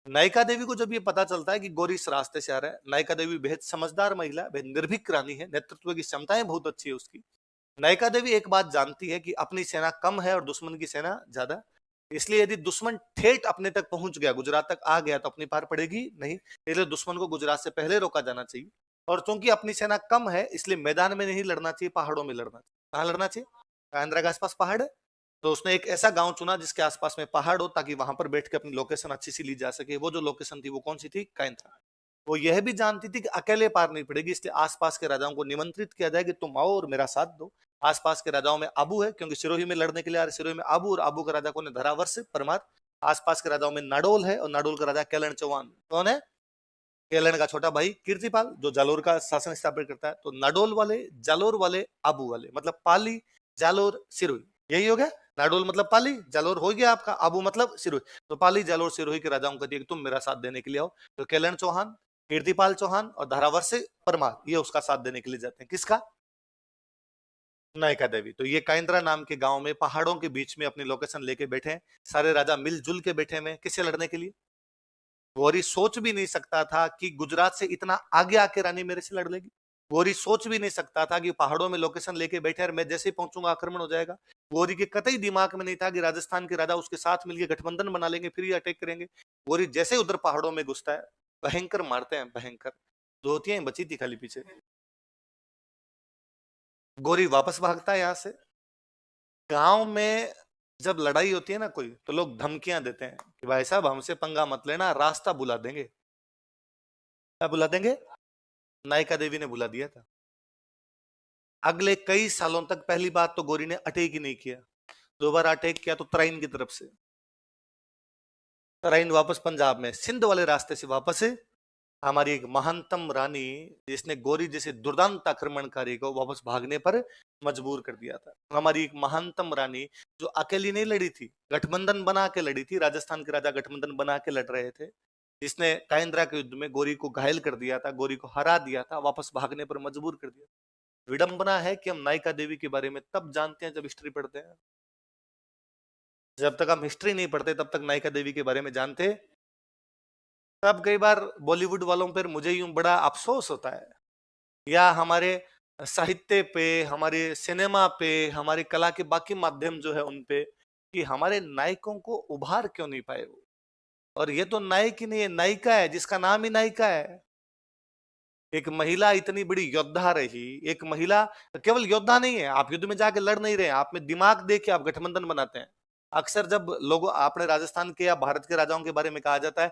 नायिका देवी को जब ये पता चलता है कि गौरी इस रास्ते से आ रहा है, नायिका देवी बेहद समझदार महिला है, बेहद निर्भीक रानी है, नेतृत्व की क्षमताएं बहुत अच्छी है उसकी। नायिका देवी एक बात जानती है कि अपनी सेना कम है और दुश्मन की सेना ज्यादा, इसलिए यदि दुश्मन ठेठ अपने तक पहुंच गया, गुजरात तक आ गया, तो अपनी पार पड़ेगी नहीं, इसलिए दुश्मन को गुजरात से पहले रोका जाना चाहिए। और चूंकि अपनी सेना कम है, इसलिए मैदान में नहीं लड़ना चाहिए, पहाड़ों में लड़ना चाहिए। कहाँ लड़ना चाहिए? कांद्रा के आसपास पहाड़ है, तो उसने एक ऐसा गांव चुना जिसके आसपास में पहाड़ हो, ताकि वहां पर बैठ के अपनी लोकेशन अच्छी सी ली जा सके। वो जो लोकेशन थी वो कौन सी थी? कांद्रा। वो यह भी जानती थी कि अकेले पार नहीं पड़ेगी, इसलिए आसपास के राजाओं को निमंत्रित किया जाए कि तुम आओ और मेरा साथ दो। आसपास के राजाओं में आबू है, क्योंकि सिरोही में लड़ने के लिए आ रहे, सिरोही में आबू, और आबू का राजा कौन है? धरावर्ष परमार। आसपास के राजाओं में नाडोल है, और नाडोल का राजा केलन चौहान कौन है? केलन का छोटा भाई कीर्तिपाल, जो जालोर का शासन स्थापित करता है। तो नाडोल वाले, जालोर वाले, आबू वाले, मतलब पाली, जालोर, सिरोही, यही हो गया। नाडोल मतलब पाली, जालोर हो गया आपका, आबू मतलब सिरोही। तो पाली, जालोर, सिरोही के राजाओं को दिया कि तुम मेरा साथ देने के लिए आओ। तो केलन चौहान, कीर्तिपाल चौहान और धारावर्ष परमार, ये उसका साथ देने के लिए जाते हैं। किसका? नायिका देवी। तो ये काइंद्रा नाम के गांव में पहाड़ों के बीच में अपनी लोकेशन लेके बैठे हैं। सारे राजा मिलजुल के बैठे हुए, किससे लड़ने के लिए? गौरी सोच भी नहीं सकता था कि गुजरात से इतना आगे आके रानी मेरे से लड़ लेगी। गौरी सोच भी नहीं सकता था कि पहाड़ों में लोकेशन लेके बैठे और मैं जैसे ही पहुंचूंगा आक्रमण हो जाएगा। गौरी के कतई दिमाग में नहीं था कि राजस्थान के राजा उसके साथ मिलकर गठबंधन बना लेंगे, फिर ये अटैक करेंगे। गौरी जैसे ही उधर पहाड़ों में घुसता है, भयंकर मारते हैं, भयंकर। दो होतियां बची थी खाली पीछे। गौरी वापस भागता है यहाँ से। गांव में जब लड़ाई होती है ना कोई, तो लोग धमकियां देते हैं कि भाई साहब हमसे पंगा मत लेना, रास्ता बुला देंगे। क्या बुला देंगे? नायिका देवी ने बुला दिया था। अगले कई सालों तक पहली बात तो गौरी ने अटैक ही नहीं किया। दोबारा अटैक किया तो तराइन की तरफ से। तराइन वापस पंजाब में, सिंध वाले रास्ते से वापस है। हमारी एक महानतम रानी, जिसने गौरी जैसे दुर्दांत आक्रमणकारी को वापस भागने पर मजबूर कर दिया था। हमारी एक महानतम रानी, जो अकेली नहीं लड़ी थी, गठबंधन बना के लड़ी थी। राजस्थान के राजा गठबंधन बना के लड़ रहे थे, जिसने काइंद्रा के युद्ध में गौरी को घायल कर दिया था, गौरी को हरा दिया था, वापस भागने पर मजबूर कर दिया। विडंबना है कि हम नायिका देवी के बारे में तब जानते हैं जब हिस्ट्री पढ़ते हैं। जब तक हम हिस्ट्री नहीं पढ़ते तब तक नायिका देवी के बारे में जानते। तब कई बार बॉलीवुड वालों पर मुझे यूं बड़ा अफसोस होता है, या हमारे साहित्य पे, हमारे सिनेमा पे, हमारी कला के बाकी माध्यम जो है उन पे, कि हमारे नायकों को उभार क्यों नहीं पाए वो। और ये तो नायक ही नहीं है, नायिका है, जिसका नाम ही नायिका है। एक महिला इतनी बड़ी योद्धा रही, एक महिला केवल योद्धा नहीं है, आप युद्ध में जाके लड़ नहीं रहे, आप में दिमाग देके आप गठबंधन बनाते हैं। अक्सर जब लोग अपने राजस्थान के या भारत के राजाओं के बारे में कहा जाता है